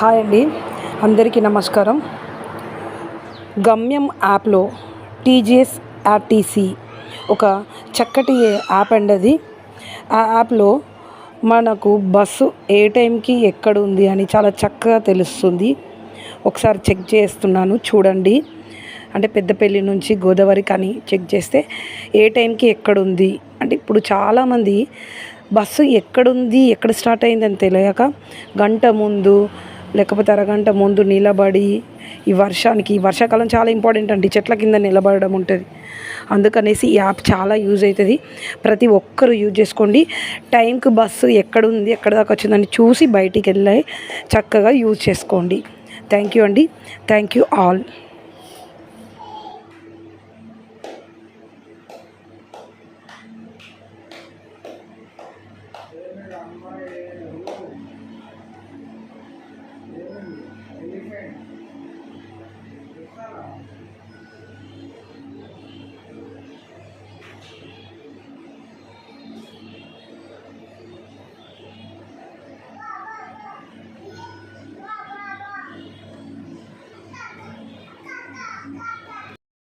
Hi అండి, అందరికీ నమస్కారం. గమ్యం యాప్లో టీజీఎస్ ఆర్టీసీ ఒక చక్కటి యాప్ అండి. అది ఆ యాప్లో మనకు బస్సు ఏ టైంకి ఎక్కడ ఉంది అని చాలా చక్కగా తెలుస్తుంది. ఒకసారి చెక్ చేస్తున్నాను, చూడండి. అంటే పెద్దపల్లి నుంచి గోదావరి కానీ చెక్ చేస్తే ఏ టైంకి ఎక్కడుంది అంటే ఇప్పుడు చాలామంది బస్సు ఎక్కడుంది, ఎక్కడ స్టార్ట్ అయిందని తెలియక గంట ముందు లేకపోతే అరగంట ముందు నిలబడి ఈ వర్షాకాలం చాలా ఇంపార్టెంట్ అండి. చెట్ల కింద నిలబడడం ఉంటుంది. అందుకనేసి ఈ యాప్ చాలా యూజ్ అవుతుంది. ప్రతి ఒక్కరు యూజ్ చేసుకోండి. టైంకి బస్సు ఎక్కడుంది, ఎక్కడ దాకా వచ్చిందని చూసి బయటికి వెళ్ళి చక్కగా యూజ్ చేసుకోండి. థ్యాంక్ యూ అండి. Thank you all.